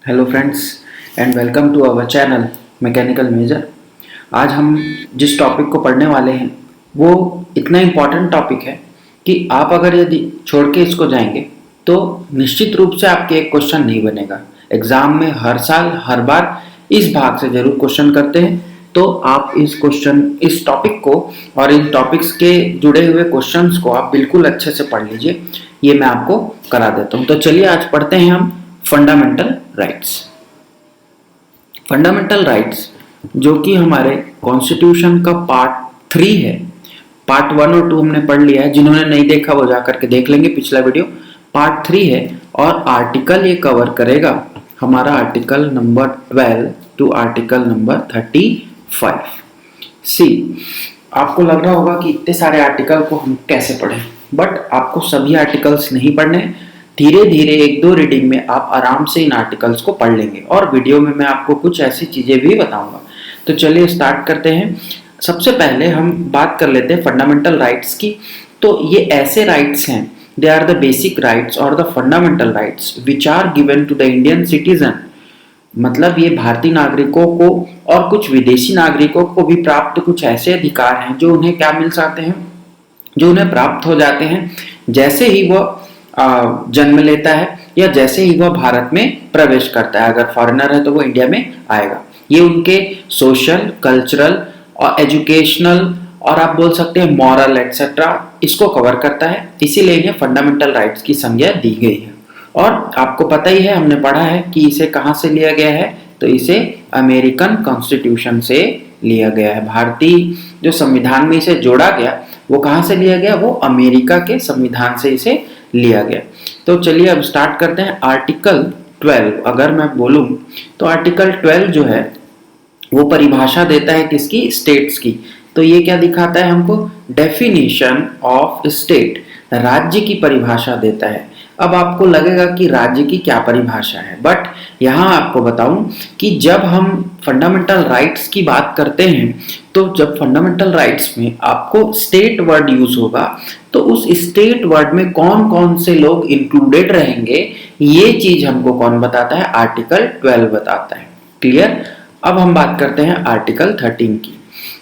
Hello friends and welcome to our channel mechanical major. आज हम जिस टॉपिक को पढ़ने वाले हैं वो इतना इम्पॉर्टेंट टॉपिक है कि आप अगर यदि छोड़ के इसको जाएंगे तो निश्चित रूप से आपके एक क्वेश्चन नहीं बनेगा। एग्जाम में हर साल हर बार इस भाग से जरूर क्वेश्चन करते हैं, तो आप इस टॉपिक को और इन टॉपिक्स के जुड़े हुए क्वेश्चंस को आप बिल्कुल अच्छे से पढ़ लीजिए। ये मैं आपको करा देता हूँ। तो चलिए आज पढ़ते हैं हम फंडामेंटल राइट्स। फंडामेंटल राइट्स जो कि हमारे कॉन्स्टिट्यूशन का पार्ट 3 है। पार्ट 1 और 2 हमने पढ़ लिया है, जिन्होंने नहीं देखा वो जाकर के देख लेंगे पिछला वीडियो। पार्ट 3 है और आर्टिकल ये कवर करेगा हमारा article number 12 to article number 35। सी आपको लग रहा होगा कि इतने सारे आर्टिकल को हम कैसे पढ़ें, बट आपको सभी आर्टिकल्स नहीं पढ़ने। धीरे धीरे एक दो रीडिंग में आप आराम से इन आर्टिकल्स को पढ़ लेंगे और वीडियो में मैं आपको कुछ ऐसी चीजें भी बताऊंगा। तो चलिए स्टार्ट करते हैं। सबसे पहले हम बात कर लेते हैं फंडामेंटल राइट्स की। तो ये ऐसे राइट्स हैं, they are the basic rights और the fundamental rights which are given to the Indian citizen. मतलब ये भारतीय नागरिकों को और कुछ विदेशी नागरिकों को भी प्राप्त कुछ ऐसे अधिकार हैं जो उन्हें क्या मिल जाते हैं, जो उन्हें प्राप्त हो जाते हैं जैसे ही वह जन्म लेता है या जैसे ही वह भारत में प्रवेश करता है। अगर फॉरेनर है तो वो इंडिया में आएगा। ये उनके सोशल, कल्चरल और एजुकेशनल और आप बोल सकते हैं मॉरल एक्सेट्रा इसको कवर करता है। इसीलिए इन्हें फंडामेंटल राइट्स की संज्ञा दी गई है। और आपको पता ही है, हमने पढ़ा है कि इसे कहाँ से लिया गया है, तो इसे अमेरिकन कॉन्स्टिट्यूशन से लिया गया है। भारतीय जो संविधान में इसे जोड़ा गया वो कहाँ से लिया गया, वो अमेरिका के संविधान से इसे लिया गया। तो चलिए अब स्टार्ट करते हैं। आर्टिकल 12 अगर मैं बोलूं तो आर्टिकल 12 जो है वो परिभाषा देता है किसकी, स्टेट्स की। तो ये क्या दिखाता है हमको, डेफिनेशन ऑफ स्टेट, राज्य की परिभाषा देता है। अब आपको लगेगा कि राज्य की क्या परिभाषा है, बट यहाँ आपको बताऊं कि जब हम फंडामेंटल राइट्स की बात करते हैं तो जब फंडामेंटल राइट्स में आपको स्टेट वर्ड यूज होगा तो उस स्टेट वर्ड में कौन कौन से लोग इंक्लूडेड रहेंगे ये चीज हमको कौन बताता है, आर्टिकल 12 बताता है। क्लियर। अब हम बात करते हैं आर्टिकल 13 की।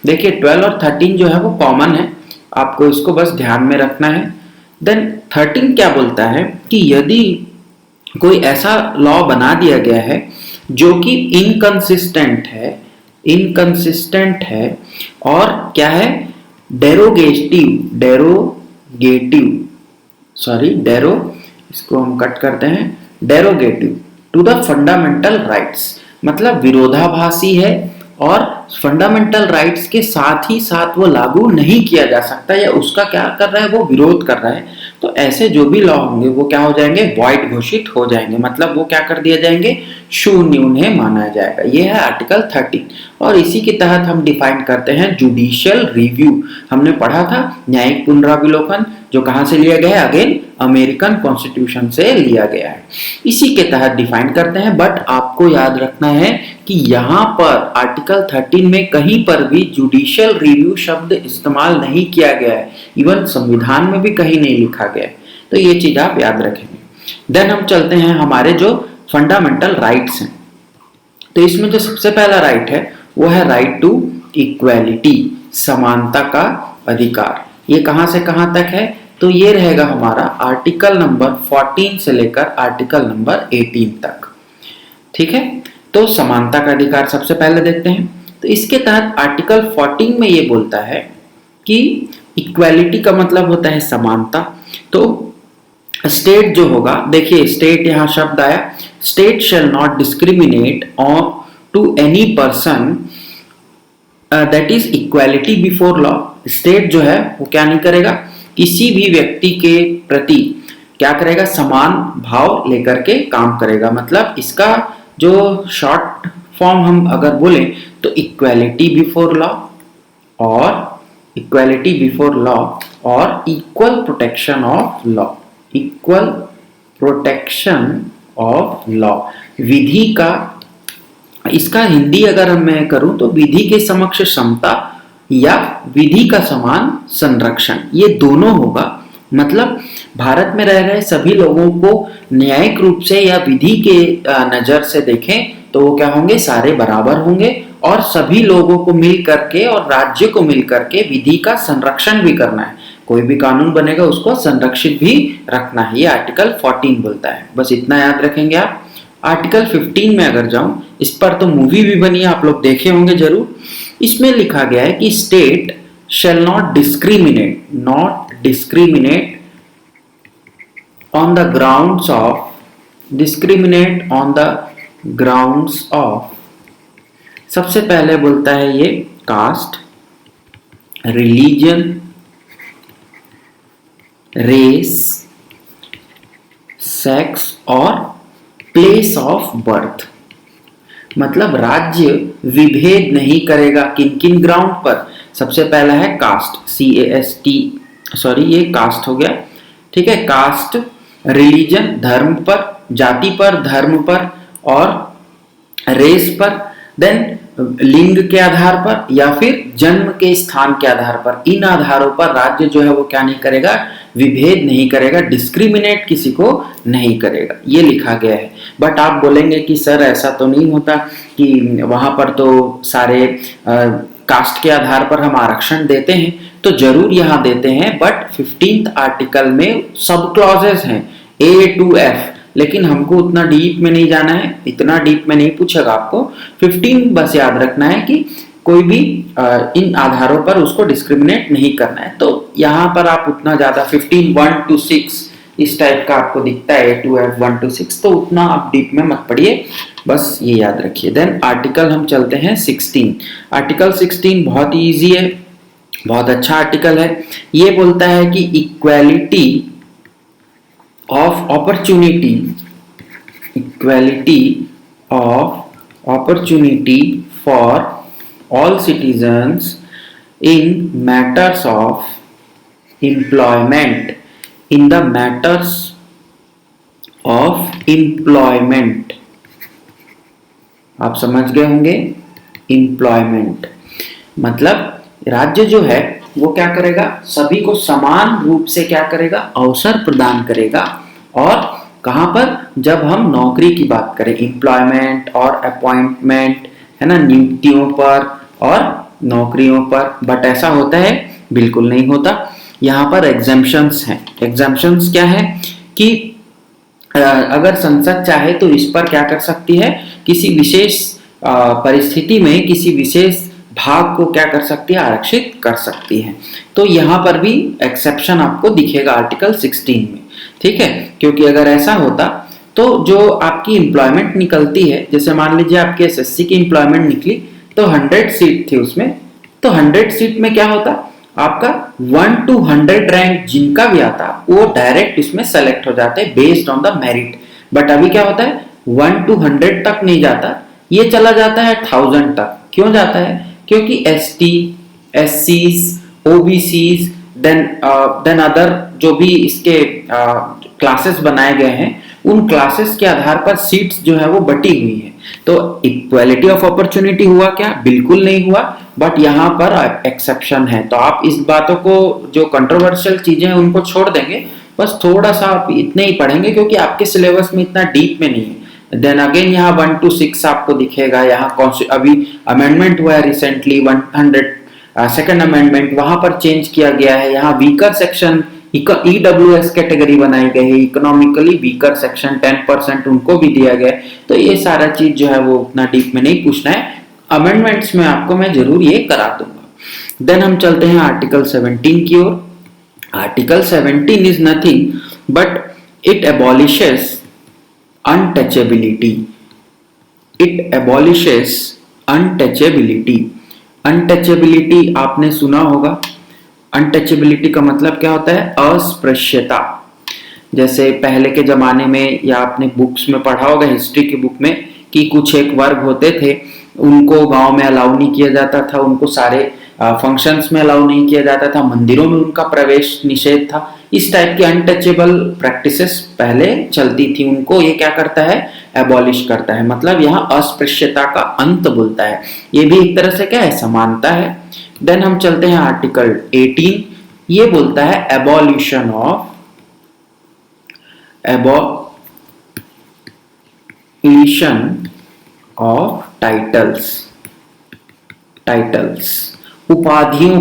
देखिए 12 और 13 जो है वो कॉमन है, आपको इसको बस ध्यान में रखना है। देन 13 क्या बोलता है कि यदि कोई ऐसा लॉ बना दिया गया है जो कि इनकंसिस्टेंट है और क्या है, इसको हम कट करते हैं, डेरोगेटिव टू द फंडामेंटल राइट्स, मतलब विरोधाभासी है और फंडामेंटल राइट्स के साथ ही साथ वो लागू नहीं किया जा सकता या उसका क्या कर रहा है, वो विरोध कर रहा है। तो ऐसे जो भी लॉ होंगे वो क्या हो जाएंगे, वॉइड घोषित हो जाएंगे, मतलब वो क्या कर दिया जाएंगे, शून्य उन्हें माना जाएगा। ये है आर्टिकल 13 और इसी के तहत हम डिफाइन करते हैं जुडिशियल रिव्यू। हमने पढ़ा था न्यायिक पुनरावलोकन, जो कहां से लिया गया है, अगेन अमेरिकन कॉन्स्टिट्यूशन से लिया गया है। इसी के तहत डिफाइन करते हैं। बट आपको याद रखना है कि यहाँ पर आर्टिकल 13 में कहीं पर भी जुडिशियल रिव्यू शब्द इस्तेमाल नहीं किया गया है, इवन संविधान में भी कहीं नहीं लिखा गया है। तो ये चीज आप याद रखेंगे। देन हम चलते हैं हमारे जो फंडामेंटल राइट्स हैं। तो इसमें जो सबसे पहला राइट है वो है राइट टू इक्वालिटी, समानता का अधिकार। ये कहां से कहां तक है, तो ये रहेगा हमारा आर्टिकल नंबर 14 से लेकर आर्टिकल नंबर 18 तक। ठीक है। तो समानता का अधिकार सबसे पहले देखते हैं। तो इसके तहत आर्टिकल 14 में ये बोलता है कि इक्वालिटी का मतलब होता है समानता। तो स्टेट जो होगा, देखिए स्टेट यहाँ शब्द आया, state shall not discriminate on to any person that is equality before law. State जो है वो क्या नहीं करेगा, किसी भी व्यक्ति के प्रति क्या करेगा, समान भाव लेकर के काम करेगा। मतलब इसका जो शॉर्ट फॉर्म हम अगर बोले तो इक्वालिटी बिफोर लॉ और इक्वल प्रोटेक्शन ऑफ लॉ, विधि का, इसका हिंदी अगर मैं करूं तो विधि के समक्ष समता या विधि का समान संरक्षण, ये दोनों होगा। मतलब भारत में रह रहे सभी लोगों को न्यायिक रूप से या विधि के नजर से देखें तो वो क्या होंगे, सारे बराबर होंगे और सभी लोगों को मिल करके और राज्य को मिल करके विधि का संरक्षण भी करना है। कोई भी कानून बनेगा उसको संरक्षित भी रखना है, ये आर्टिकल 14 बोलता है। बस इतना याद रखेंगे आप। आर्टिकल 15 में अगर जाऊं, इस पर तो मूवी भी बनी है, आप लोग देखे होंगे जरूर। इसमें लिखा गया है कि state shall not discriminate on the grounds of सबसे पहले बोलता है ये कास्ट, रिलीजन, रेस, सेक्स और प्लेस ऑफ बर्थ। मतलब राज्य विभेद नहीं करेगा किन किन ग्राउंड पर। सबसे पहला है कास्ट, CAST, सॉरी ये कास्ट हो गया, ठीक है। कास्ट, रिलीजन धर्म पर, जाति पर, धर्म पर और रेस पर, देन लिंग के आधार पर या फिर जन्म के स्थान के आधार पर। इन आधारों पर राज्य जो है वो क्या नहीं करेगा, विभेद नहीं करेगा, डिस्क्रिमिनेट किसी को नहीं करेगा, ये लिखा गया है। बट आप बोलेंगे कि सर ऐसा तो नहीं होता कि वहां पर तो सारे कास्ट के आधार पर हम आरक्षण देते हैं। तो जरूर यहाँ देते हैं, बट 15th आर्टिकल में सब क्लॉजेस हैं A to F, लेकिन हमको उतना डीप में नहीं जाना है, इतना डीप में नहीं पूछेगा आपको। 15 बस याद रखना है कि कोई भी इन आधारों पर उसको डिस्क्रिमिनेट नहीं करना है। तो यहाँ पर आप उतना ज्यादा 15 1 to 6 इस टाइप का आपको दिखता है, A to F 1 to 6, तो उतना आप डीप में मत पढ़िए, बस ये याद रखिए। देन आर्टिकल हम चलते हैं 16। आर्टिकल 16 बहुत ही इजी है, बहुत अच्छा आर्टिकल है। ये बोलता है कि equality of opportunity for all citizens in matters of employment, in the matters of employment. आप समझ गए होंगे, एम्प्लॉयमेंट मतलब राज्य जो है वो क्या करेगा, सभी को समान रूप से क्या करेगा, अवसर प्रदान करेगा। और कहां पर, जब हम नौकरी की बात करें, एम्प्लॉयमेंट और अपॉइंटमेंट है ना, नियुक्तियों पर और नौकरियों पर। बट ऐसा होता है, बिल्कुल नहीं होता। यहाँ पर एग्जेम्पशंस हैं। एग्जेम्पशंस क्या है कि अगर संसद चाहे तो इस पर क्या कर सकती है, किसी विशेष परिस्थिति में किसी विशेष भाग को क्या कर सकती है, आरक्षित कर सकती है। तो यहाँ पर भी एक्सेप्शन आपको दिखेगा आर्टिकल 16 में, ठीक है। क्योंकि अगर ऐसा होता तो जो आपकी एम्प्लॉयमेंट निकलती है, जैसे मान लीजिए आपके SSC की एम्प्लॉयमेंट निकली तो 100 सीट थी उसमें, तो 100 सीट में क्या होता, आपका 1 to 100 रैंक जिनका भी आता वो डायरेक्ट इसमें सेलेक्ट हो जाते हैं based on the merit. But अभी क्या होता है, 1 to 100 तक नहीं जाता, ये चला जाता है 1000 तक। क्यों जाता है, क्योंकि ST, SCs, OBCs, then other जो भी इसके क्लासेस बनाए गए हैं, उन क्लासेस के आधार पर सीट्स जो है वो बटी हुई है। तो इक्वालिटी ऑफ अपॉर्चुनिटी हुआ क्या, बिल्कुल नहीं हुआ। बट यहाँ पर एक्सेप्शन है। तो आप इस बातों को, जो कंट्रोवर्शियल चीजें हैं उनको छोड़ देंगे, बस थोड़ा सा आप इतने ही पढ़ेंगे क्योंकि आपके सिलेबस में इतना डीप में नहीं है। देन अगेन यहाँ 1 to 6 आपको दिखेगा। यहाँ अभी अमेंडमेंट हुआ है रिसेंटली, 102nd अमेंडमेंट, वहां पर चेंज किया गया है। यहाँ वीकर सेक्शन EWS कैटेगरी बनाई गई है, इकोनॉमिकली वीकर सेक्शन 10% उनको भी दिया गया है। तो ये सारा चीज जो है वो उतना डीप में नहीं पूछना है, अमेंडमेंट्स में आपको मैं जरूर ये करा दूंगा। देन हम चलते हैं आर्टिकल 17 की ओर। Article 17 is nothing but it abolishes untouchability. It abolishes untouchability. Untouchability आपने सुना होगा। अनटचेबिलिटी का मतलब क्या होता है, अस्पृश्यता। जैसे पहले के जमाने में, या आपने बुक्स में पढ़ा होगा, हिस्ट्री की बुक में, कि कुछ एक वर्ग होते थे, उनको गांव में अलाउ नहीं किया जाता था, उनको सारे फंक्शंस में अलाउ नहीं किया जाता था, मंदिरों में उनका प्रवेश निषेध था। इस टाइप की अनटचेबल प्रैक्टिसेस पहले चलती थी, उनको ये क्या करता है, एबॉलिश करता है। मतलब यहाँ अस्पृश्यता का अंत बोलता है। ये भी एक तरह से क्या है, समानता है। देन हम चलते हैं आर्टिकल 18। ये बोलता है एबॉलिशन ऑफ टाइटल्स, उपाधियों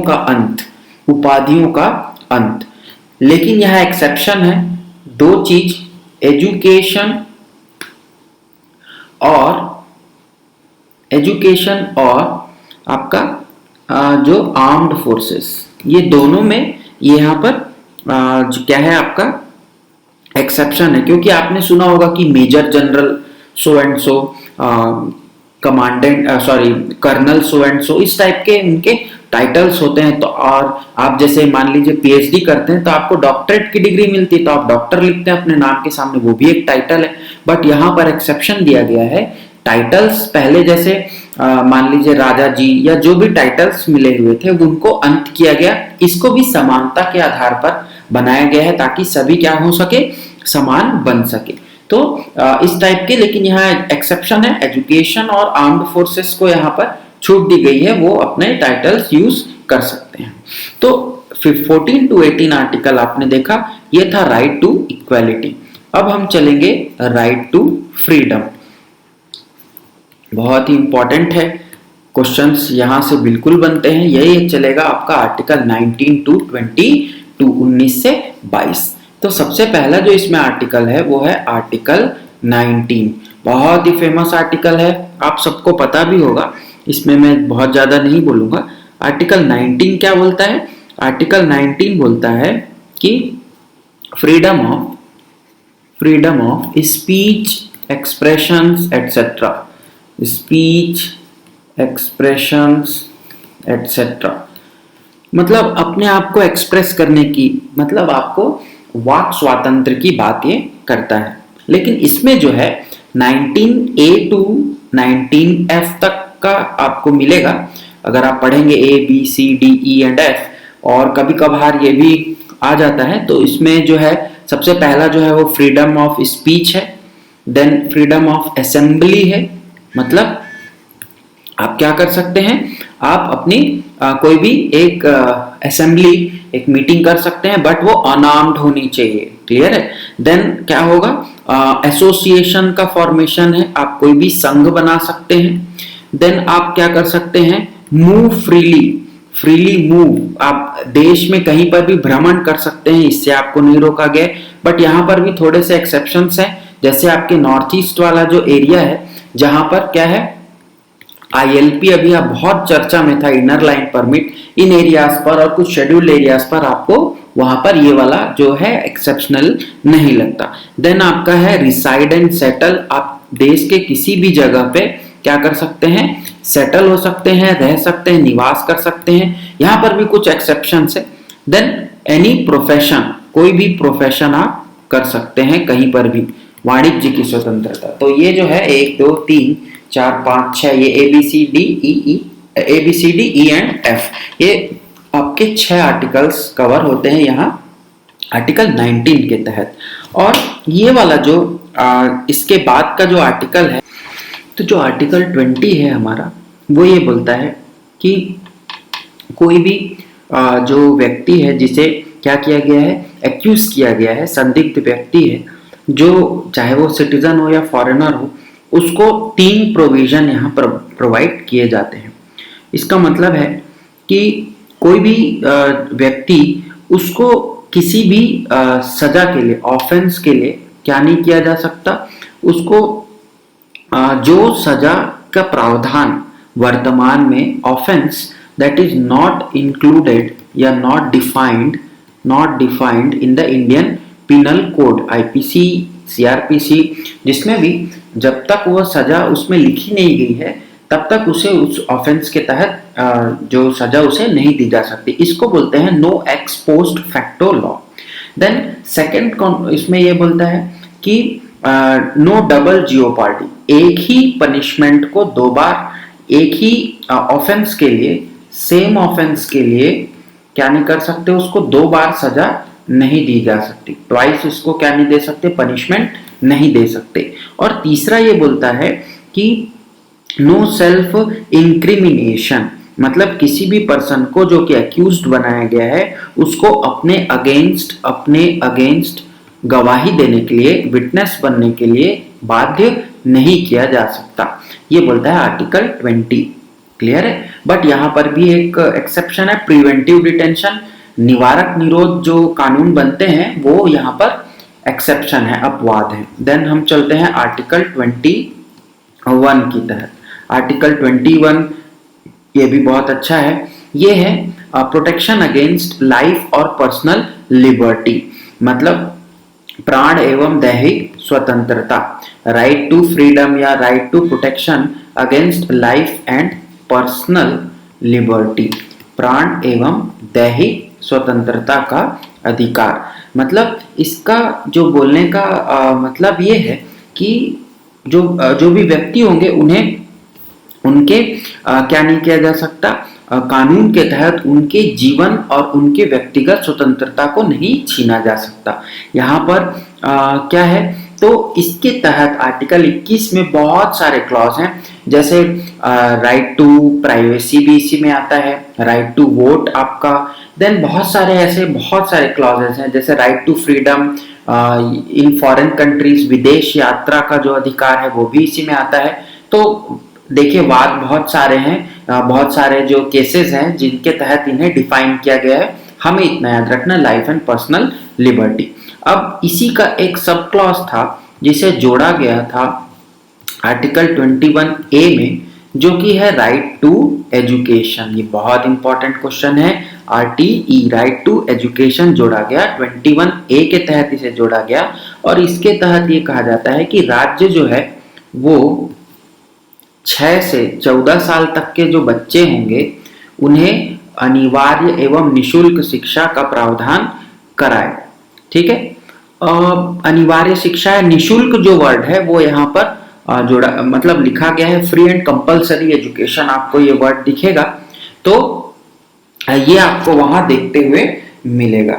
का अंत। लेकिन यह एक्सेप्शन है, दो चीज, एजुकेशन और आपका जो आर्म्ड फोर्सेस, ये दोनों में ये यहाँ पर क्या है आपका एक्सेप्शन है। क्योंकि आपने सुना होगा कि major general so and so, colonel so and so, इस टाइप के उनके टाइटल्स होते हैं। तो और आप जैसे मान लीजिए पीएचडी करते हैं तो आपको डॉक्टरेट की डिग्री मिलती है, तो आप डॉक्टर लिखते हैं अपने नाम के सामने, वो भी एक टाइटल है। बट यहाँ पर एक्सेप्शन दिया गया है, टाइटल्स पहले जैसे मान लीजिए राजा जी या जो भी टाइटल्स मिले हुए थे उनको अंत किया गया। इसको भी समानता के आधार पर बनाया गया है ताकि सभी क्या हो सके, समान बन सके। तो इस टाइप के, लेकिन यहाँ एक्सेप्शन है, एजुकेशन और आर्म्ड फोर्सेस को यहाँ पर छूट दी गई है, वो अपने टाइटल्स यूज कर सकते हैं। तो 14 to 18 आर्टिकल आपने देखा, ये था राइट टू इक्वालिटी। अब हम चलेंगे राइट टू फ्रीडम। बहुत ही इंपॉर्टेंट है, क्वेश्चंस यहां से बिल्कुल बनते हैं। यही चलेगा आपका आर्टिकल 19 to 22, 19 से 22। तो सबसे पहला जो इसमें आर्टिकल है वो है आर्टिकल 19। बहुत ही फेमस आर्टिकल है, आप सबको पता भी होगा, इसमें मैं बहुत ज्यादा नहीं बोलूंगा। आर्टिकल 19 क्या बोलता है? आर्टिकल 19 बोलता है कि freedom of speech, expressions etcetera, मतलब अपने आप को एक्सप्रेस करने की, मतलब आपको वाक स्वातंत्र की बात ये करता है। लेकिन इसमें जो है 19A to 19F तक का आपको मिलेगा। अगर आप पढ़ेंगे A B C D E and F, और कभी कभार ये भी आ जाता है, तो इसमें जो है सबसे पहला जो है वो फ्रीडम ऑफ स्पीच है, देन फ्रीडम ऑफ असेंबली है, मतलब आप क्या कर सकते हैं, आप अपनी कोई भी एक असेंबली, एक मीटिंग कर सकते हैं, बट वो अनआर्म्ड होनी चाहिए। क्लियर है? देन क्या होगा, एसोसिएशन का फॉर्मेशन है, आप कोई भी संघ बना सकते हैं। देन आप क्या कर सकते हैं, मूव फ्रीली मूव, आप देश में कहीं पर भी भ्रमण कर सकते हैं, इससे आपको नहीं रोका गया। बट यहाँ पर भी थोड़े से एक्सेप्शंस हैं, जैसे आपके नॉर्थ ईस्ट वाला जो एरिया है, जहां पर क्या है, ILP अभी आप बहुत चर्चा में था, इनर लाइन परमिट, इन एरियाज पर और कुछ शेड्यूल्ड एरियाज पर आपको वहां पर ये वाला जो है एक्सेप्शनल नहीं लगता। देन आपका है रिसाइड एंड सेटल, आप देश के किसी भी जगह पे क्या कर सकते हैं, सेटल हो सकते हैं, रह सकते हैं, निवास कर सकते हैं। यहाँ पर भी कुछ एक्सेप्शंस है। देन एनी प्रोफेशन, कोई भी प्रोफेशन आप कर सकते हैं कहीं पर भी, वाणिज्य की स्वतंत्रता। तो ये जो है 1 2 3 4 5 6, ये ABCD E and F, ये आपके 6 आर्टिकल्स कवर होते हैं यहाँ आर्टिकल 19 के तहत। और ये वाला जो इसके बाद का जो आर्टिकल है, तो जो आर्टिकल 20 है हमारा, वो ये बोलता है कि कोई भी जो व्यक्ति है जिसे क्या किया गया है, एक्यूज किया गया है, संदिग्ध व्यक्ति है, जो चाहे वो सिटीजन हो या फॉरेनर हो, उसको 3 प्रोविजन यहाँ पर प्रोवाइड किए जाते हैं। इसका मतलब है कि कोई भी व्यक्ति, उसको किसी भी सजा के लिए, ऑफेंस के लिए क्या नहीं किया जा सकता, उसको जो सजा का प्रावधान वर्तमान में offence that is not included या not defined in the Indian penal code, IPC, CRPC, जिसमें भी जब तक वह सजा उसमें लिखी नहीं गई है तब तक उसे उस ऑफेंस के तहत जो सजा उसे नहीं दी जा सकती। इसको बोलते हैं no ex post facto law. Then second इसमें यह बोलता है कि नो डबल जियोपार्डी, एक ही पनिशमेंट को 2 बार, एक ही ऑफेंस के लिए, सेम ऑफेंस के लिए क्या नहीं कर सकते, उसको 2 बार सजा नहीं दी जा सकती, ट्वाइस इसको क्या नहीं दे सकते, पनिशमेंट नहीं दे सकते। और तीसरा ये बोलता है कि नो सेल्फ इंक्रिमिनेशन, मतलब किसी भी पर्सन को जो कि अक्यूज्ड बनाया गया है उसको अपने अगेंस्ट गवाही देने के लिए, विटनेस बनने के लिए बाध्य नहीं किया जा सकता। ये बोलता है आर्टिकल 20। क्लियर है? बट यहां पर भी एक एक्सेप्शन है, प्रिवेंटिव डिटेंशन, निवारक निरोध जो कानून बनते हैं वो यहाँ पर एक्सेप्शन है, अपवाद है। देन हम चलते हैं आर्टिकल 21 की तहत। आर्टिकल 21 ये भी बहुत अच्छा है। ये है प्रोटेक्शन अगेंस्ट लाइफ और पर्सनल लिबर्टी, मतलब प्राण एवं दैहिक स्वतंत्रता, राइट टू फ्रीडम या right to protection against life and personal liberty, प्राण एवं दैहिक स्वतंत्रता का अधिकार। मतलब इसका जो बोलने का मतलब ये है कि जो भी व्यक्ति होंगे उन्हें उनके क्या नहीं किया जा सकता, कानून के तहत उनके जीवन और उनके व्यक्तिगत स्वतंत्रता को नहीं छीना जा सकता। यहाँ पर क्या है, तो इसके तहत आर्टिकल 21 में बहुत सारे क्लॉज हैं, जैसे राइट टू प्राइवेसी भी इसी में आता है, राइट टू वोट आपका। देन बहुत सारे क्लॉजेस हैं, जैसे right to freedom in foreign countries, विदेश यात्रा का जो अधिकार है वो भी इसी में आता है। तो देखिए वाद बहुत सारे हैं, बहुत सारे जो केसेस हैं जिनके तहत इन्हें डिफाइन किया गया है। हमें इतना याद रखना, लाइफ एंड पर्सनल लिबर्टी। अब इसी का एक सब क्लॉज था जिसे जोड़ा गया था आर्टिकल 21A में, जो कि है राइट टू एजुकेशन। ये बहुत इंपॉर्टेंट क्वेश्चन है। RTE, राइट टू एजुकेशन जोड़ा गया, 21A के तहत इसे जोड़ा गया। और इसके तहत ये कहा जाता है कि राज्य जो है वो 6 से 14 साल तक के जो बच्चे होंगे उन्हें अनिवार्य एवं निशुल्क शिक्षा का प्रावधान कराए। ठीक है, अनिवार्य शिक्षा है, निशुल्क जो वर्ड है वो यहाँ पर जोड़ा, मतलब लिखा गया है फ्री एंड कंपलसरी एजुकेशन, आपको ये वर्ड दिखेगा तो ये आपको वहां देखते हुए मिलेगा।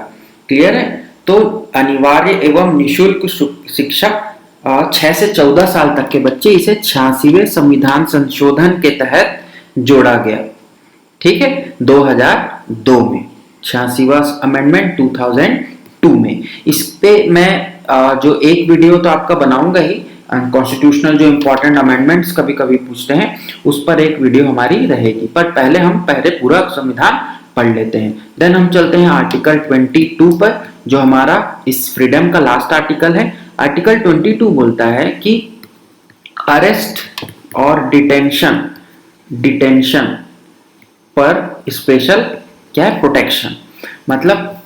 क्लियर है? तो अनिवार्य एवं निशुल्क शिक्षा 6 से 14 साल तक के बच्चे, इसे 86वें संविधान संशोधन के तहत जोड़ा गया। ठीक है, 2002 में 86वां अमेंडमेंट 2002 में। इस पे मैं जो एक वीडियो तो आपका बनाऊंगा ही, कॉन्स्टिट्यूशनल जो इंपॉर्टेंट अमेंडमेंट्स कभी कभी पूछते हैं उस पर एक वीडियो हमारी रहेगी, पर पहले पूरा संविधान पढ़ लेते हैं। देन हम चलते हैं आर्टिकल 22 पर, जो हमारा इस फ्रीडम का लास्ट आर्टिकल है। आर्टिकल 22 बोलता है कि अरेस्ट और डिटेंशन पर स्पेशल क्या है, प्रोटेक्शन। मतलब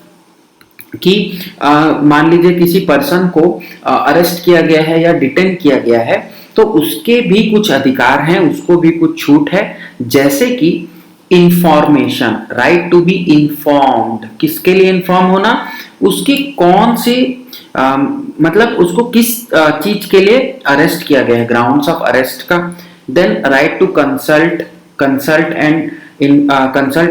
कि मान लीजिए किसी पर्सन को अरेस्ट किया गया है या डिटेन किया गया है, तो उसके भी कुछ अधिकार हैं, उसको भी कुछ छूट है, जैसे कि information, right to be informed. किसके लिए इंफॉर्म होना, उसकी कौन सी मतलब उसको किस चीज के लिए अरेस्ट किया गया है, ग्राउंड्स ऑफ अरेस्ट का। Then right to consult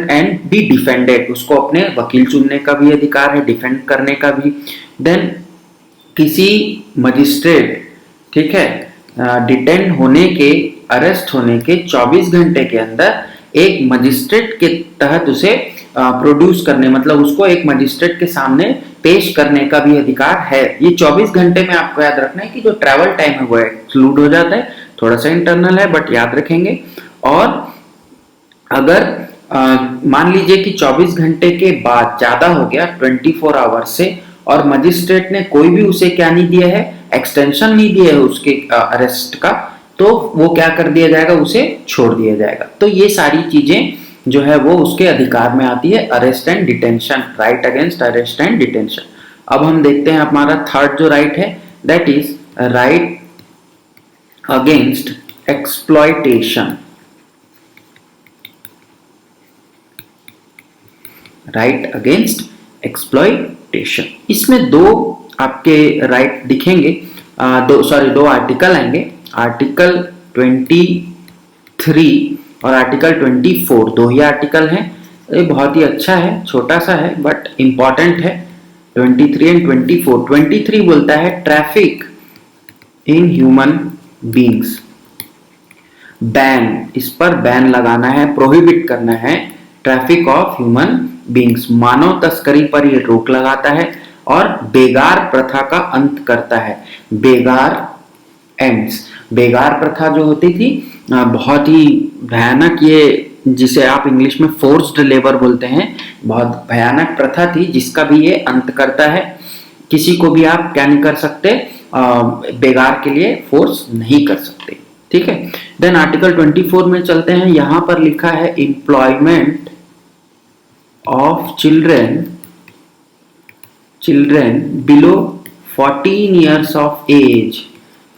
and be defended, उसको अपने वकील चुनने का भी अधिकार है, डिफेंड करने का भी। देन किसी मजिस्ट्रेट, ठीक है, डिटेन होने के, अरेस्ट होने के 24 घंटे के अंदर एक मजिस्ट्रेट के तहत उसे प्रोड्यूस करने, मतलब उसको एक मजिस्ट्रेट के सामने पेश करने का भी अधिकार है। ये 24 घंटे में आपको याद रखना है कि जो ट्रैवल टाइम है वो एक्सक्लूड हो जाता है, थोड़ा सा इंटरनल है बट याद रखेंगे। और अगर मान लीजिए कि 24 घंटे के बाद ज्यादा हो गया, 24 आवर्स से, और मजिस्ट्रेट ने कोई भी उसे क्या नहीं दिया है, एक्सटेंशन नहीं दिया है उसके अरेस्ट का, तो वो क्या कर दिया जाएगा, उसे छोड़ दिया जाएगा। तो ये सारी चीजें जो है वो उसके अधिकार में आती है, arrest and detention, right against arrest and detention. अब हम देखते हैं हमारा थर्ड जो राइट है, that is right against exploitation. Right against exploitation, इसमें दो आपके राइट दिखेंगे, दो आर्टिकल आएंगे, आर्टिकल 23 और आर्टिकल 24, दो ही आर्टिकल हैं। ये बहुत ही अच्छा है, छोटा सा है बट इंपॉर्टेंट है। 23 एंड 24। 23 बोलता है traffic in human beings, ban, इस पर बैन लगाना है, प्रोहिबिट करना है। ट्रैफिक ऑफ ह्यूमन बींग्स, मानव तस्करी पर ये रोक लगाता है और बेगार प्रथा का अंत करता है। बेगार एंड्स, बेगार प्रथा जो होती थी बहुत ही भयानक, ये जिसे आप इंग्लिश में फोर्स्ड लेबर बोलते हैं, बहुत भयानक प्रथा थी जिसका भी ये अंत करता है। किसी को भी आप क्या नहीं कर सकते, बेगार के लिए फोर्स नहीं कर सकते। ठीक है, देन आर्टिकल 24 में चलते हैं। यहां पर लिखा है employment of children below 14 years of age,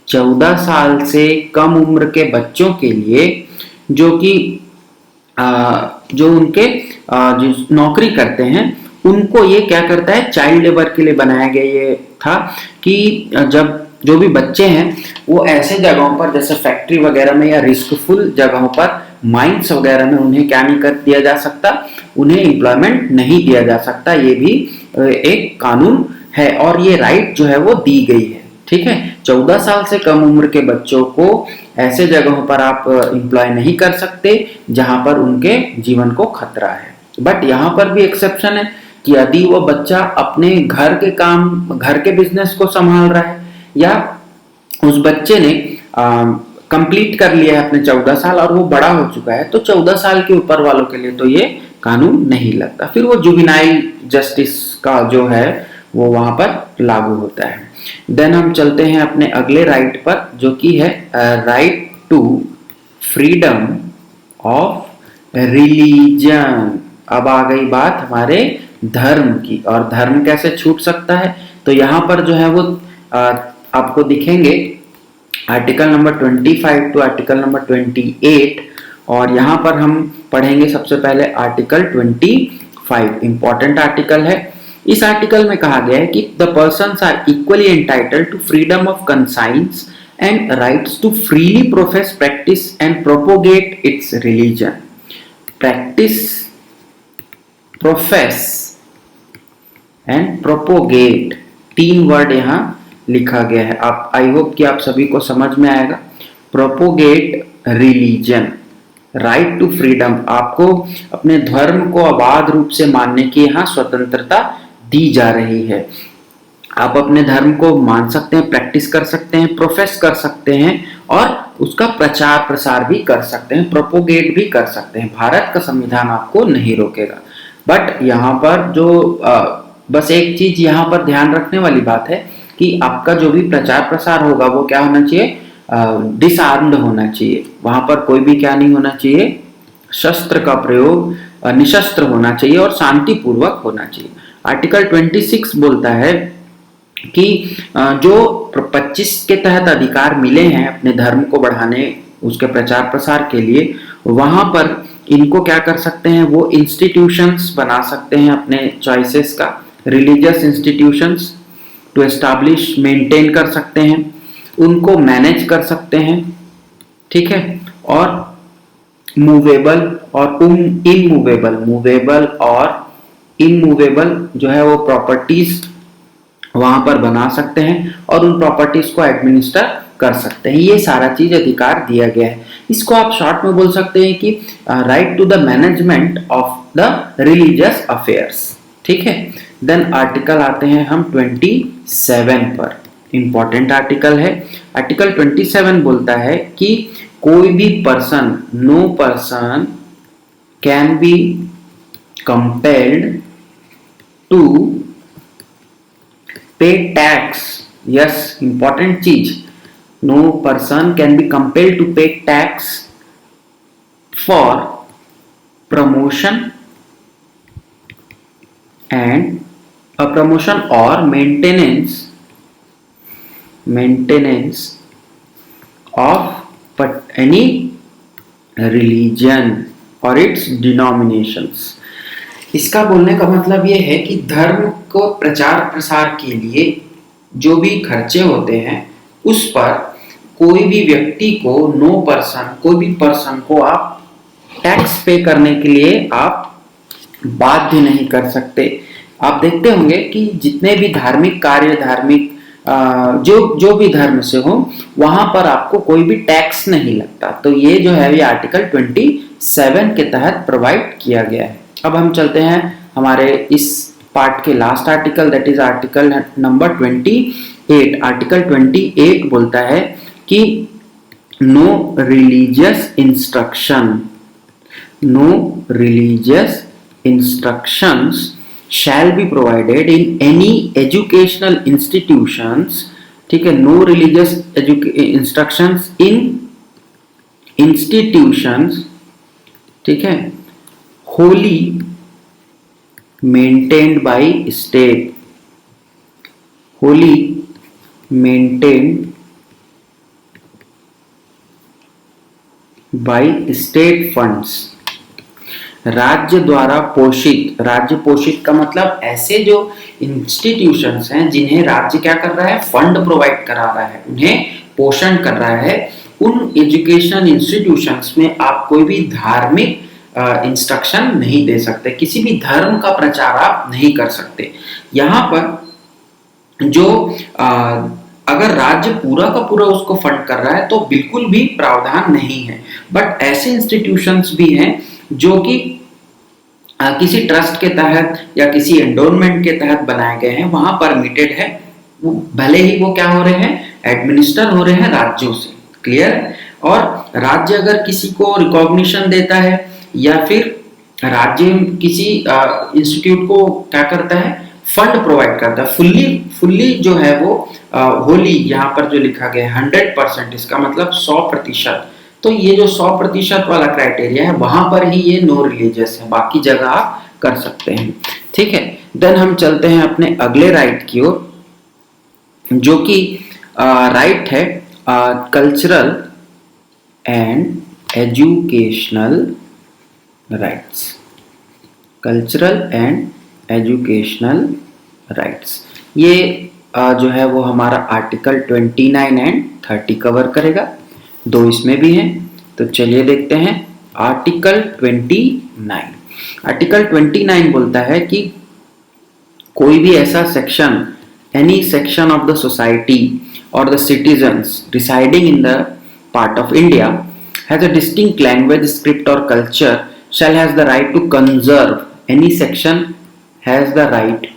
14 साल से कम उम्र के बच्चों के लिए जो कि जो उनके जो नौकरी करते हैं उनको ये क्या करता है, चाइल्ड लेबर के लिए बनाया गया ये था कि जब जो भी बच्चे हैं वो ऐसे जगहों पर जैसे फैक्ट्री वगैरह में या रिस्कफुल जगहों पर, माइंस वगैरह में उन्हें क्या नहीं कर दिया जा सकता, उन्हें एम्प्लॉयमेंट नहीं दिया जा सकता। ये भी एक कानून है और ये राइट जो है वो दी गई है। ठीक है, 14 साल से कम उम्र के बच्चों को ऐसे जगहों पर आप एम्प्लॉय नहीं कर सकते जहां पर उनके जीवन को खतरा है। बट यहाँ पर भी एक्सेप्शन है कि यदि वो बच्चा अपने घर के काम, घर के बिजनेस को संभाल रहा है या उस बच्चे ने कंप्लीट कर लिया है अपने 14 साल और वो बड़ा हो चुका है, तो 14 साल के ऊपर वालों के लिए तो ये कानून नहीं लगता, फिर वो जुवेनाइल जस्टिस का जो है वो वहां पर लागू होता है। देन हम चलते हैं अपने अगले राइट पर जो कि है right to freedom of religion. अब आ गई बात हमारे धर्म की, और धर्म कैसे छूट सकता है, तो यहाँ पर जो है वो आपको दिखेंगे article number 25 to article number 28, और यहाँ पर हम पढ़ेंगे सबसे पहले आर्टिकल 25, इंपॉर्टेंट आर्टिकल है। इस आर्टिकल में कहा गया है कि the persons are equally entitled to freedom of conscience and rights to freely profess, practice and propagate its religion. Practice, profess and propagate, 3 word यहाँ लिखा गया है। आप, आई होप कि आप सभी को समझ में आएगा। Propagate religion, right to freedom, आपको अपने धर्म को अबाध रूप से मानने की यहाँ स्वतंत्रता दी जा रही है। आप अपने धर्म को मान सकते हैं, प्रैक्टिस कर सकते हैं, प्रोफेस कर सकते हैं और उसका प्रचार प्रसार भी कर सकते हैं, प्रोपोगेट भी कर सकते हैं। भारत का संविधान आपको नहीं रोकेगा। बट यहाँ पर जो बस एक चीज यहाँ पर ध्यान रखने वाली बात है कि आपका जो भी प्रचार प्रसार होगा वो क्या होना चाहिए, डिसआर्म्ड होना चाहिए। वहां पर कोई भी क्या नहीं होना चाहिए, शस्त्र का प्रयोग, निशस्त्र होना चाहिए और शांतिपूर्वक होना चाहिए। आर्टिकल 26 बोलता है कि जो 25 के तहत अधिकार मिले हैं अपने धर्म को बढ़ाने, उसके प्रचार प्रसार के लिए, वहां पर इनको क्या कर सकते हैं, वो इंस्टीट्यूशंस बना सकते हैं अपने चॉइसेस का, religious institutions to establish, maintain कर सकते हैं, उनको मैनेज कर सकते हैं। ठीक है, और मूवेबल और इमूवेबल, मूवेबल और इमूवेबल जो है वो प्रॉपर्टीज वहां पर बना सकते हैं और उन प्रॉपर्टीज को एडमिनिस्टर कर सकते हैं। ये सारा चीज अधिकार दिया गया है। इसको आप शॉर्ट में बोल सकते हैं कि right to the management of the religious affairs. ठीक है, देन आर्टिकल आते हैं हम 27 पर, इंपॉर्टेंट आर्टिकल है। आर्टिकल 27 बोलता है कि कोई भी person, no person can be compelled to pay tax. Yes, important चीज, no person can be compelled to pay tax for promotion and a promotion or maintenance of any religion or its denominations। इसका बोलने का मतलब ये है कि धर्म को प्रचार प्रसार के लिए जो भी खर्चे होते हैं उस पर कोई भी व्यक्ति को, नो पर्सन, कोई भी पर्सन को आप टैक्स पे करने के लिए आप बाध्य नहीं कर सकते। आप देखते होंगे कि जितने भी धार्मिक कार्य, धार्मिक जो जो भी धर्म से हो वहां पर आपको कोई भी टैक्स नहीं लगता। तो ये जो है ये आर्टिकल 27 के तहत प्रोवाइड किया गया है। अब हम चलते हैं हमारे इस पार्ट के last article, that is article number 28। Article 28 बोलता है कि no religious instruction, no religious instructions shall be provided in any educational institutions, ठीक है, no religious instructions in institutions, ठीक है, wholly maintained by state, wholly maintained by state funds, राज्य द्वारा पोषित। राज्य पोषित का मतलब ऐसे जो इंस्टीट्यूशंस हैं जिन्हें राज्य क्या कर रहा है, फंड प्रोवाइड करा रहा है, उन्हें पोषण कर रहा है। उन एजुकेशनल इंस्टीट्यूशंस में आप कोई भी धार्मिक इंस्ट्रक्शन नहीं दे सकते, किसी भी धर्म का प्रचार आप नहीं कर सकते। यहाँ पर जो अगर राज्य पूरा का पूरा उसको फंड कर रहा है तो बिल्कुल भी प्रावधान नहीं है, बट ऐसे इंस्टीट्यूशंस भी हैं जो कि किसी ट्रस्ट के तहत या किसी एंडोनमेंट के तहत बनाए गए हैं, वहां परमिटेड है, भले ही वो क्या हो रहे हैं, एडमिनिस्टर हो रहे हैं राज्यों से। क्लियर? और राज्य अगर किसी को रिकॉग्निशन देता है या फिर राज्य किसी इंस्टीट्यूट को क्या करता है, फंड प्रोवाइड करता है, फुल्ली जो है वो होली, यहाँ पर जो लिखा गया है 100%, इसका मतलब 100%। तो ये जो 100% वाला क्राइटेरिया है वहां पर ही ये नो रिलीजियस है, बाकी जगह आप कर सकते हैं। ठीक है, देन हम चलते हैं अपने अगले राइट की ओर, जो कि राइट है cultural and educational rights, cultural and educational rights. ये जो है वो हमारा आर्टिकल 29 एंड 30 कवर करेगा, दो इसमें भी हैं। तो चलिए देखते हैं आर्टिकल 29। आर्टिकल 29 बोलता है कि कोई भी ऐसा section, any section of the society और the citizens residing in the part of India has a distinct language, script और culture shall has the right to conserve, any section has the right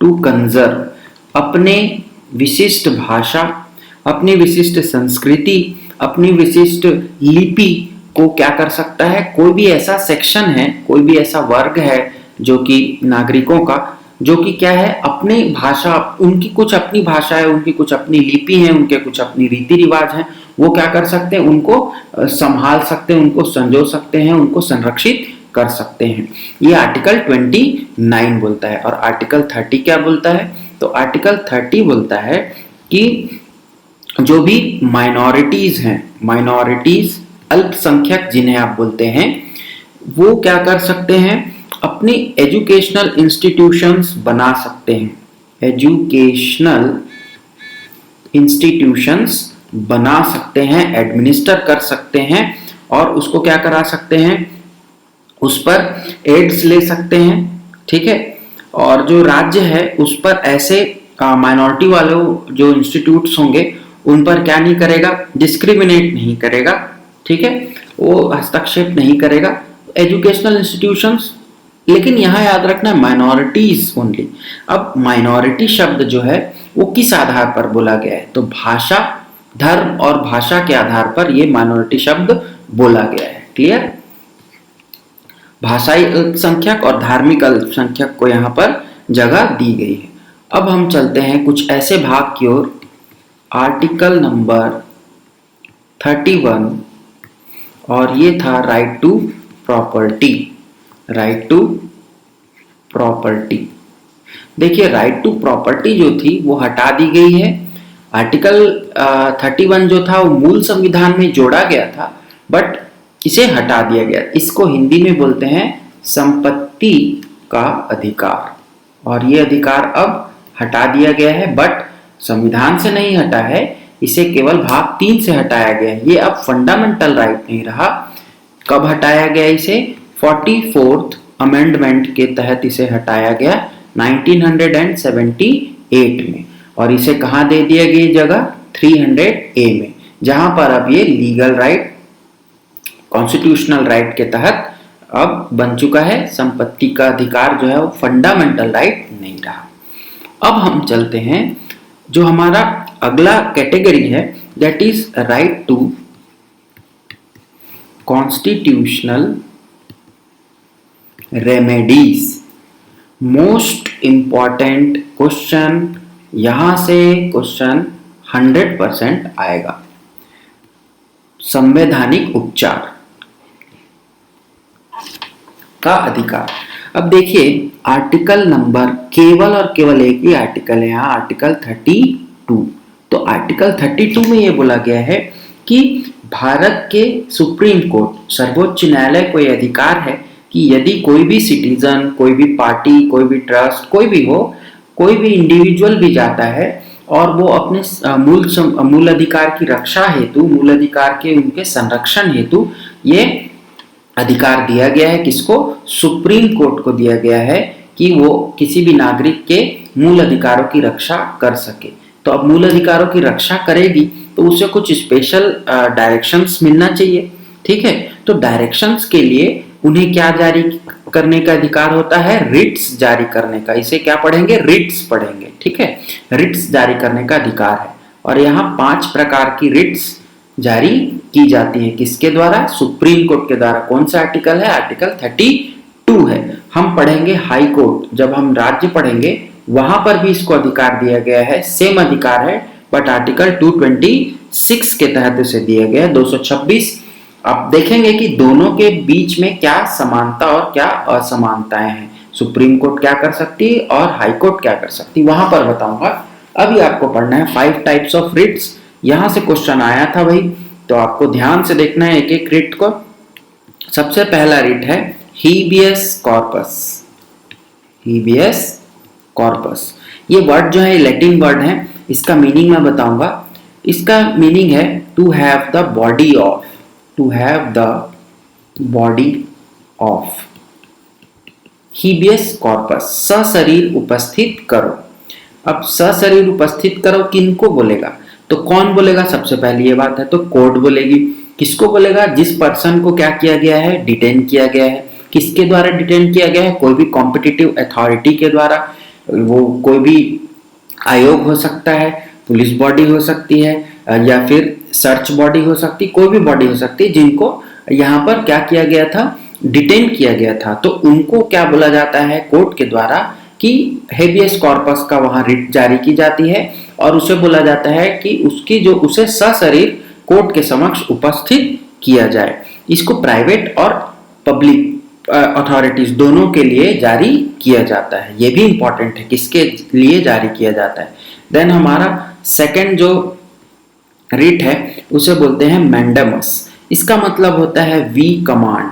to conserve अपने विशिष्ट भाषा, अपनी विशिष्ट संस्कृति, अपनी विशिष्ट लिपि को क्या कर सकता है, कोई भी ऐसा सेक्शन है, कोई भी ऐसा वर्ग है जो कि नागरिकों का, जो कि क्या है, अपनी भाषा, उनकी कुछ अपनी भाषा है, उनकी कुछ अपनी लिपि है, उनके कुछ अपनी रीति रिवाज हैं, वो क्या कर सकते हैं, उनको संभाल सकते हैं, उनको संजो सकते हैं, उनको संरक्षित कर सकते हैं। ये आर्टिकल 29 बोलता है। और आर्टिकल 30 क्या बोलता है? तो आर्टिकल 30 बोलता है कि जो भी माइनॉरिटीज हैं, माइनॉरिटीज अल्पसंख्यक जिन्हें आप बोलते हैं, वो क्या कर सकते हैं, अपनी एजुकेशनल इंस्टीट्यूशंस बना सकते हैं, एजुकेशनल इंस्टीट्यूशंस बना सकते हैं, एडमिनिस्टर कर सकते हैं, और उसको क्या करा सकते हैं, उस पर एड्स ले सकते हैं। ठीक है, और जो राज्य है उस पर ऐसे माइनॉरिटी वालों जो इंस्टीट्यूट्स होंगे उन पर क्या नहीं करेगा, डिस्क्रिमिनेट नहीं करेगा। ठीक है, वो हस्तक्षेप नहीं करेगा। एजुकेशनल इंस्टीट्यूशंस, लेकिन यहाँ याद रखना माइनॉरिटीज ओनली। अब माइनॉरिटी शब्द जो है वो किस आधार पर बोला गया है? तो भाषा, धर्म और भाषा के आधार पर ये माइनॉरिटी शब्द बोला गया है। क्लियर? भाषाई अल्पसंख्यक और धार्मिक अल्पसंख्यक को यहाँ पर जगह दी गई है। अब हम चलते हैं कुछ ऐसे भाग की ओर, आर्टिकल नंबर 31, और ये था right to property. Right to property, देखिए राइट टू प्रॉपर्टी जो थी वो हटा दी गई है। आर्टिकल 31 जो था वो मूल संविधान में जोड़ा गया था, बट इसे हटा दिया गया। इसको हिंदी में बोलते हैं संपत्ति का अधिकार, और ये अधिकार अब हटा दिया गया है, बट संविधान से नहीं हटा है, इसे केवल भाग 3 से हटाया गया है। ये अब फंडामेंटल राइट नहीं रहा। कब हटाया गया इसे? 44th अमेंडमेंट के तहत इसे हटाया गया 1972 8 में, और इसे कहाँ दे दिया गया जगह 300A में, जहां पर अब ये लीगल राइट, कॉन्स्टिट्यूशनल राइट के तहत अब बन चुका है। संपत्ति का अधिकार जो है वो फंडामेंटल राइट नहीं रहा। अब हम चलते हैं जो हमारा अगला कैटेगरी है, that is right to constitutional remedies. Most important question, यहां से क्वेश्चन 100% आएगा। संवैधानिक उपचार का अधिकार। अब देखिए आर्टिकल नंबर, केवल और केवल एक ही आर्टिकल है यहाँ, आर्टिकल 32। तो आर्टिकल 32 में ये बोला गया है कि भारत के सुप्रीम कोर्ट, सर्वोच्च न्यायालय को यह अधिकार है कि यदि कोई भी सिटीजन, कोई भी पार्टी, कोई भी ट्रस्ट, कोई भी हो, कोई भी इंडिविजुअल भी जाता है और वो अपने मूल अधिकार की रक्षा हेतु, मूल अधिकार के उनके संरक्षण हेतु ये अधिकार दिया गया है। किसको? सुप्रीम कोर्ट को दिया गया है कि वो किसी भी नागरिक के मूल अधिकारों की रक्षा कर सके। तो अब मूल अधिकारों की रक्षा करेगी तो उसे कुछ स्पेशल डायरेक्शंस मिलना चाहिए, ठीक है। तो डायरेक्शंस के लिए उन्हें क्या जारी करने का अधिकार होता है? रिट्स जारी करने का। इसे क्या पढ़ेंगे? रिट्स पढ़ेंगे, ठीक है। रिट्स जारी करने का अधिकार है, और यहाँ 5 प्रकार की रिट्स जारी की जाती है। किसके द्वारा? सुप्रीम कोर्ट के द्वारा। कौन सा आर्टिकल है? आर्टिकल 32 है। हम पढ़ेंगे हाई कोर्ट, जब हम राज्य पढ़ेंगे वहां पर भी इसको अधिकार दिया गया है, सेम अधिकार है, बट आर्टिकल 226 के तहत इसे दिया गया है, 226। आप देखेंगे कि दोनों के बीच में क्या समानता और क्या असमानताएं हैं, सुप्रीम कोर्ट क्या कर सकती है और हाई कोर्ट क्या कर सकती है, वहां पर बताऊंगा। अभी आपको पढ़ना है 5 टाइप्स ऑफ रिट्स। यहां से क्वेश्चन आया था भाई, तो आपको ध्यान से देखना है एक एक रिट को। सबसे पहला रिट है हीबियस कॉर्पस। हीबियस कॉर्पस, ये वर्ड जो है लैटिन वर्ड है, इसका मीनिंग मैं बताऊंगा। इसका मीनिंग है to have the body of, to have the body of. Habeas corpus, सशरीर उपस्थित करो। अब सशरीर उपस्थित करो किनको बोलेगा? तो कौन बोलेगा? सबसे पहली ये बात है तो कोर्ट बोलेगी। किसको बोलेगा? जिस पर्सन को क्या किया गया है? डिटेन किया गया है। किसके द्वारा डिटेन किया गया है? कोई भी कॉम्पिटिटिव अथॉरिटी के द्वारा। वो कोई भी आयोग हो सकता है, पुलिस बॉडी हो सकती है, या फिर सर्च बॉडी हो सकती है, कोई भी बॉडी हो सकती है जिनको यहाँ पर क्या किया गया था? डिटेन किया गया था। तो उनको क्या बोला जाता है कोर्ट के द्वारा कि हेबियस कॉर्पस का वहां रिट जारी की जाती है, और उसे बोला जाता है कि उसकी जो उसे सशरीर कोर्ट के समक्ष उपस्थित किया जाए। इसको प्राइवेट और पब्लिक अथॉरिटीज दोनों के लिए जारी किया जाता है। ये भी इंपॉर्टेंट है किसके लिए जारी किया जाता है। देन हमारा सेकंड जो रिट है उसे बोलते हैं मैंडेमस। इसका मतलब होता है वी कमांड।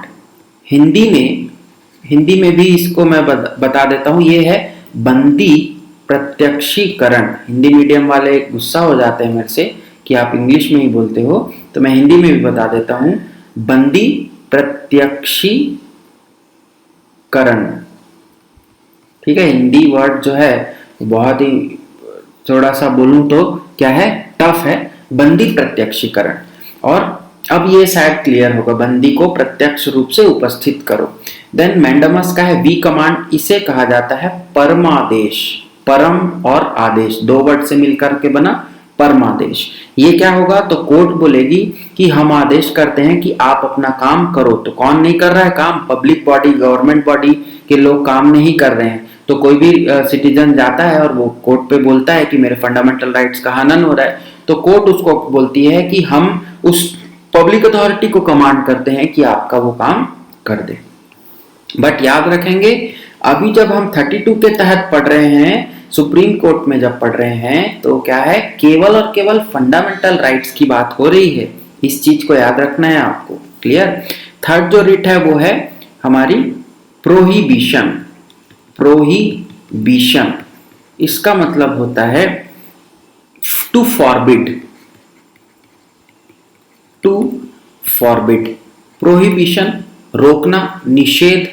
हिंदी में भी इसको मैं बता देता हूं, ये है बंदी प्रत्यक्षीकरण। हिंदी मीडियम वाले गुस्सा हो जाते हैं मेरे से कि आप इंग्लिश में ही बोलते हो, तो मैं हिंदी में भी बता देता हूं, बंदी प्रत्यक्षीकरण, ठीक है। हिंदी वर्ड जो है बहुत ही थोड़ा सा बोलूं तो क्या है, टफ है, बंदी प्रत्यक्षीकरण। और अब ये शायद क्लियर होगा, बंदी को प्रत्यक्ष रूप से उपस्थित करो। देन मैंडेमस का है वी कमांड। इसे कहा जाता है परमादेश। परम और आदेश दो वर्ड से मिलकर के बना परमादेश। ये क्या होगा? तो कोर्ट बोलेगी कि हम आदेश करते हैं कि आप अपना काम करो। तो कौन नहीं कर रहा है काम? पब्लिक बॉडी, गवर्नमेंट बॉडी के लोग काम नहीं कर रहे हैं। तो कोई भी सिटीजन जाता है और वो कोर्ट पे बोलता है कि मेरे फंडामेंटल राइट्स का हनन हो रहा है, तो कोर्ट उसको बोलती है कि हम उस पब्लिक अथॉरिटी को कमांड करते हैं कि आपका वो काम कर दे। बट याद रखेंगे, अभी जब हम 32 के तहत पढ़ रहे हैं, सुप्रीम कोर्ट में जब पढ़ रहे हैं, तो क्या है, केवल और केवल फंडामेंटल राइट्स की बात हो रही है। इस चीज को याद रखना है आपको। क्लियर? थर्ड जो रिट है वो है हमारी प्रोहिबिशन। प्रोहिबिशन इसका मतलब होता है to forbid. To forbid, prohibition रोकना, निषेध,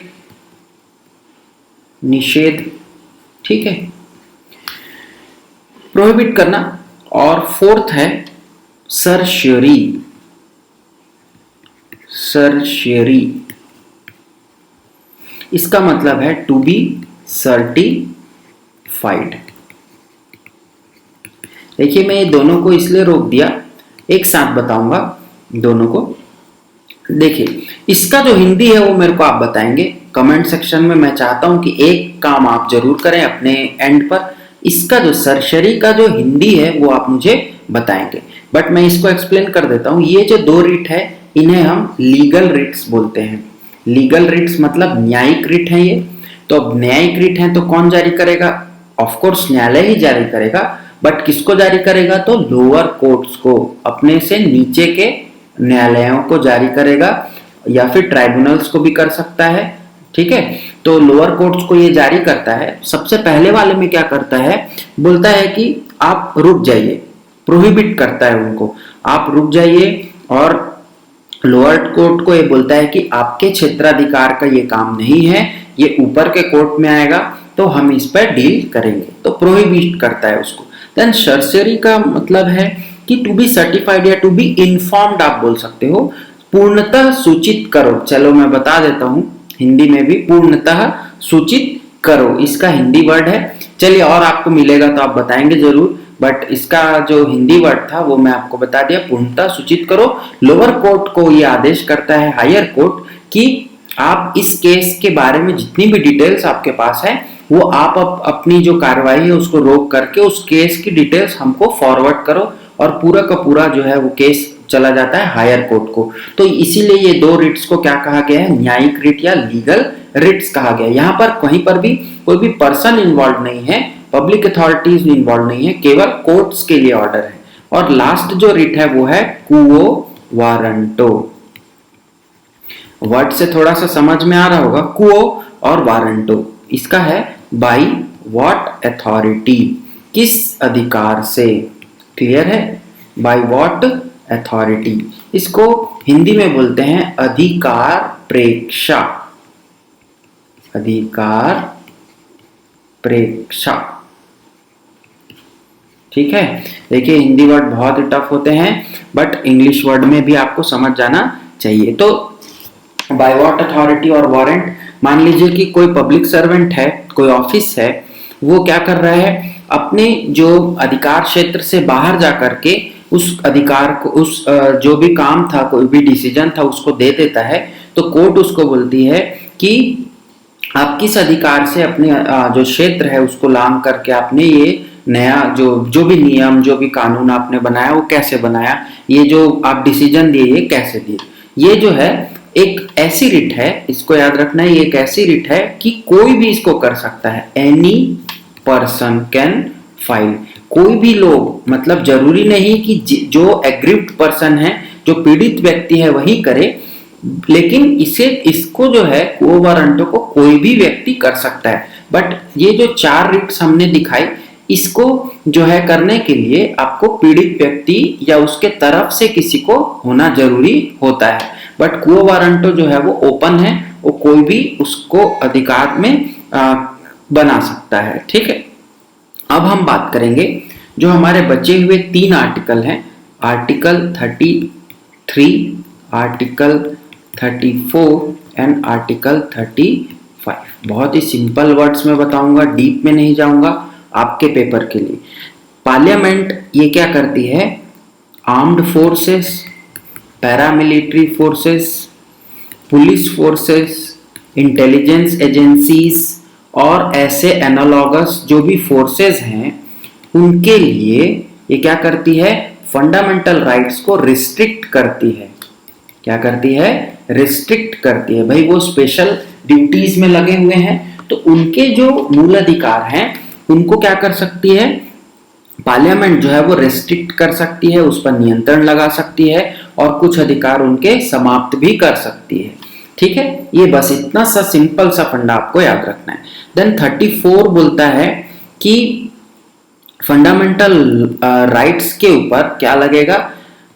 निषेध, ठीक है। प्रोहिबिट करना। और फोर्थ है सर्शियरी। सर्शियरी इसका मतलब है टू बी सर्टिफाइड। देखिए मैं ये दोनों को इसलिए रोक दिया, एक साथ बताऊंगा दोनों को। देखिए इसका जो हिंदी है वो मेरे को आप बताएंगे कमेंट सेक्शन में। मैं चाहता हूं कि एक काम आप जरूर करें अपने एंड पर, इसका जो सर्शरी का जो हिंदी है वो आप मुझे बताएंगे। बट मैं इसको एक्सप्लेन कर देता हूं। ये जो दो रिट है इन्हें हम लीगल रिट्स बोलते हैं। लीगल रिट्स मतलब न्यायिक रिट है ये। तो अब न्यायिक रिट है तो कौन जारी करेगा? ऑफ कोर्स न्यायालय ही जारी करेगा। बट किसको जारी करेगा? तो लोअर कोर्ट्स को, अपने से नीचे के न्यायालयों को जारी करेगा, या फिर ट्राइब्यूनल्स को भी कर सकता है। ठीक है, तो लोअर कोर्ट्स को ये जारी करता है। सबसे पहले वाले में क्या करता है, बोलता है कि आप रुक जाइए, प्रोहिबिट करता है उनको, आप रुक जाइए। और लोअर कोर्ट को ये बोलता है कि आपके क्षेत्राधिकार का ये काम नहीं है, ये ऊपर के कोर्ट में आएगा तो हम इस पर डील करेंगे। तो प्रोहिबिट करता है उसको। देन सर्शियरी का मतलब है कि टू बी सर्टिफाइड या टू बी इन्फॉर्म्ड आप बोल सकते हो, पूर्णतः सूचित करो। चलो मैं बता देता हूं हिंदी में भी, पूर्णतः सूचित करो इसका हिंदी वर्ड है। चलिए और आपको मिलेगा तो आप बताएंगे जरूर, बट इसका जो हिंदी वर्ड था वो मैं आपको बता दिया, पूर्णतः सूचित करो। लोअर कोर्ट को ये आदेश करता है हायर कोर्ट कि आप इस केस के बारे में जितनी भी डिटेल्स आपके पास है वो आप अपनी जो कार्रवाई है उसको रोक करके उस केस की डिटेल्स हमको फॉरवर्ड करो, और पूरा का पूरा जो है वो केस चला जाता है हायर कोर्ट को। तो इसीलिए ये दो रिट्स को क्या कहा गया है, न्यायिक रिट या लीगल रिट्स कहा गया है। यहाँ पर कहीं पर भी कोई भी पर्सन इन्वॉल्व नहीं है, पब्लिक अथॉरिटीज इन्वॉल्व नहीं है, केवल कोर्ट्स के लिए ऑर्डर है। और लास्ट जो रिट है वो है क्वो वारंटो। वर्ड से थोड़ा सा समझ में आ रहा होगा, क्वो और वारंटो। इसका है बाई व्हाट अथॉरिटी, किस अधिकार से। क्लियर है, बाई व्हाट अथॉरिटी। इसको हिंदी में बोलते हैं अधिकार प्रेक्षा। अधिकार प्रेक्षा, ठीक है। देखिए हिंदी वर्ड बहुत ही टफ होते हैं, बट इंग्लिश वर्ड में भी आपको समझ जाना चाहिए। तो बाय व्हाट अथॉरिटी और वारंट, मान लीजिए कि कोई पब्लिक सर्वेंट है, कोई ऑफिस है, वो क्या कर रहा है, अपने जो अधिकार क्षेत्र से बाहर जा करके उस अधिकार को, उस जो भी काम था, कोई भी डिसीजन था उसको दे देता है। तो कोर्ट उसको बोलती है कि आप किस अधिकार से अपने जो क्षेत्र है उसको लांग करके आपने ये नया जो भी नियम, जो भी कानून आपने बनाया वो कैसे बनाया, ये जो आप डिसीजन दिए ये कैसे दिए। ये जो है एक ऐसी रिट है, इसको याद रखना है, ये एक ऐसी रिट है कि कोई भी इसको कर सकता है। एनी पर्सन कैन फाइल, कोई भी लोग, मतलब जरूरी नहीं कि जो एग्रीव्ड पर्सन है, जो पीड़ित व्यक्ति है वही करे, लेकिन इसको जो है क्वो वारंटो को कोई भी व्यक्ति कर सकता है। बट ये जो चार रिट्स हमने दिखाई, इसको जो है करने के लिए आपको पीड़ित व्यक्ति या उसके तरफ से किसी को होना जरूरी होता है। बट क्वो वारंटो जो है वो ओपन है, वो कोई भी उसको अधिकार में बना सकता है। ठीक है, अब हम बात करेंगे जो हमारे बचे हुए 3 आर्टिकल हैं, आर्टिकल 33, आर्टिकल 34 एंड आर्टिकल 35। बहुत ही सिंपल वर्ड्स में बताऊंगा, डीप में नहीं जाऊंगा आपके पेपर के लिए। पार्लियामेंट ये क्या करती है, armed forces, paramilitary forces, police forces, intelligence agencies और ऐसे एनालॉगस जो भी फोर्सेस हैं उनके लिए ये क्या करती है, फंडामेंटल राइट्स को रिस्ट्रिक्ट करती है। क्या करती है, रिस्ट्रिक्ट करती है। भाई वो स्पेशल ड्यूटीज में लगे हुए हैं तो उनके जो मूल अधिकार हैं उनको क्या कर सकती है, पार्लियामेंट जो है वो रेस्ट्रिक्ट कर सकती है, उस पर नियंत्रण लगा सकती है और कुछ अधिकार उनके समाप्त भी कर सकती है। ठीक है, ये बस इतना सा सिंपल सा फंडा आपको याद रखना है। देन 34 बोलता है कि फंडामेंटल राइट्स के ऊपर क्या लगेगा,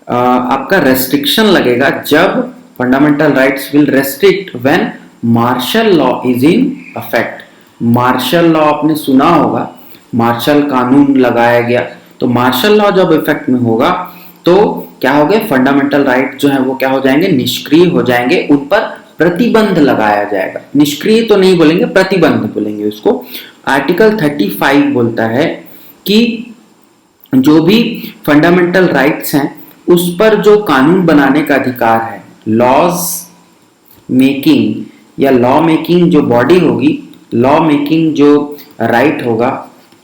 आपका रेस्ट्रिक्शन लगेगा जब fundamental rights will restrict when martial law is in effect. Martial law आपने सुना होगा, मार्शल कानून लगाया गया, तो मार्शल लॉ जब इफेक्ट में होगा तो क्या हो गए, फंडामेंटल राइट जो है वो क्या हो जाएंगे, निष्क्रिय हो जाएंगे, उन पर प्रतिबंध लगाया जाएगा। निष्क्रिय तो नहीं बोलेंगे, प्रतिबंध बोलेंगे उसको। आर्टिकल 35 बोलता है कि जो भी फंडामेंटल राइट्स हैं उस पर जो कानून बनाने का अधिकार है, लॉज मेकिंग या लॉ मेकिंग जो बॉडी होगी, लॉ मेकिंग जो राइट होगा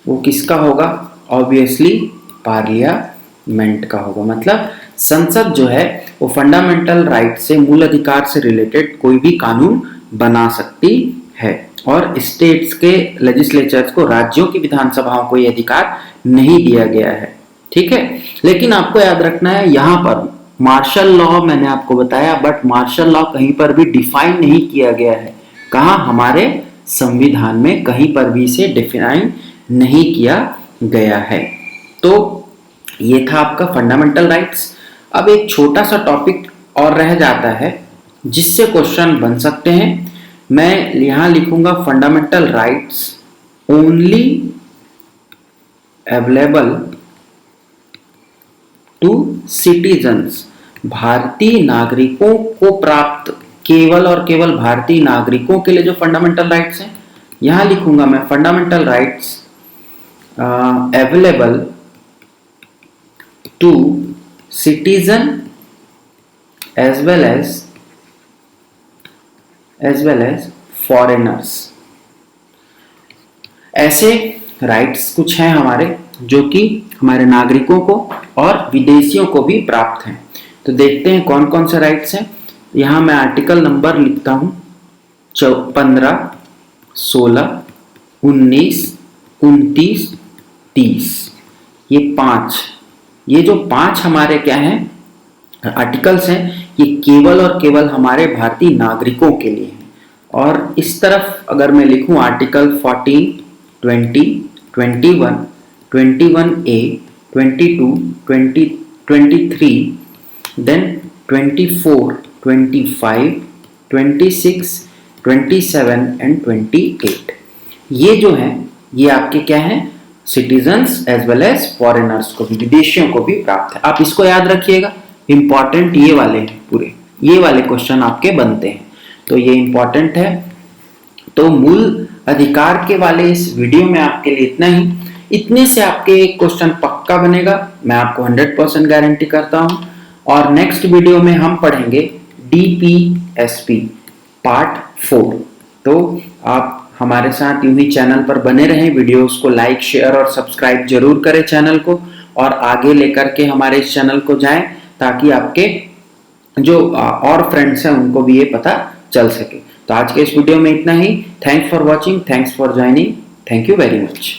वो किसका होगा, ऑब्वियसली पार्लियामेंट का होगा। मतलब संसद जो है वो फंडामेंटल राइट से, मूल अधिकार से रिलेटेड कोई भी कानून बना सकती है, और स्टेट्स के लेजिस्लेचर्स को, राज्यों की विधानसभाओं को ये अधिकार नहीं दिया गया है। ठीक है, लेकिन आपको याद रखना है यहां पर मार्शल लॉ मैंने आपको बताया, बट मार्शल लॉ कहीं पर भी डिफाइन नहीं किया गया है। कहाँ, हमारे संविधान में कहीं पर भी इसे डिफाइन नहीं किया गया है। तो ये था आपका फंडामेंटल राइट्स। अब एक छोटा सा टॉपिक और रह जाता है जिससे क्वेश्चन बन सकते हैं। मैं यहां लिखूंगा fundamental rights only available to citizens, भारतीय नागरिकों को प्राप्त, केवल और केवल भारतीय नागरिकों के लिए जो फंडामेंटल राइट्स हैं, यहां लिखूंगा मैं fundamental rights available to citizen as well as foreigners. ऐसे राइट्स कुछ हैं हमारे जो कि हमारे नागरिकों को और विदेशियों को भी प्राप्त हैं। तो देखते हैं कौन कौन से राइट्स हैं। यहाँ मैं आर्टिकल नंबर लिखता हूँ 15, 16, 19, 29, 30, ये 5। ये जो 5 हमारे क्या हैं, आर्टिकल्स हैं, ये केवल और केवल हमारे भारतीय नागरिकों के लिए हैं। और इस तरफ अगर मैं लिखूं आर्टिकल 14, 20, 21, 21A, 22, 20, 23, देन 24, 25, 26, 27 एंड 28, ये जो हैं ये आपके क्या हैं, citizens as well as foreigners को भी, विदेशियों को भी प्राप्त है। आप इसको याद रखिएगा, इंपॉर्टेंट ये वाले हैं, पूरे ये वाले क्वेश्चन आपके बनते हैं, तो ये इंपॉर्टेंट है। तो मूल अधिकार के वाले इस वीडियो में आपके लिए इतना ही। इतने से आपके एक क्वेश्चन पक्का बनेगा, मैं आपको 100% गारंटी करता हूं। और नेक्स्ट वीडियो में हम पढ़ेंगे DPSP पार्ट 4। तो आप हमारे साथ यूं ही चैनल पर बने रहें, वीडियोस को लाइक, शेयर और सब्सक्राइब जरूर करें चैनल को, और आगे लेकर के हमारे इस चैनल को जाएं ताकि आपके जो और फ्रेंड्स हैं उनको भी ये पता चल सके। तो आज के इस वीडियो में इतना ही। Thanks for watching, thanks for joining, thank you very much.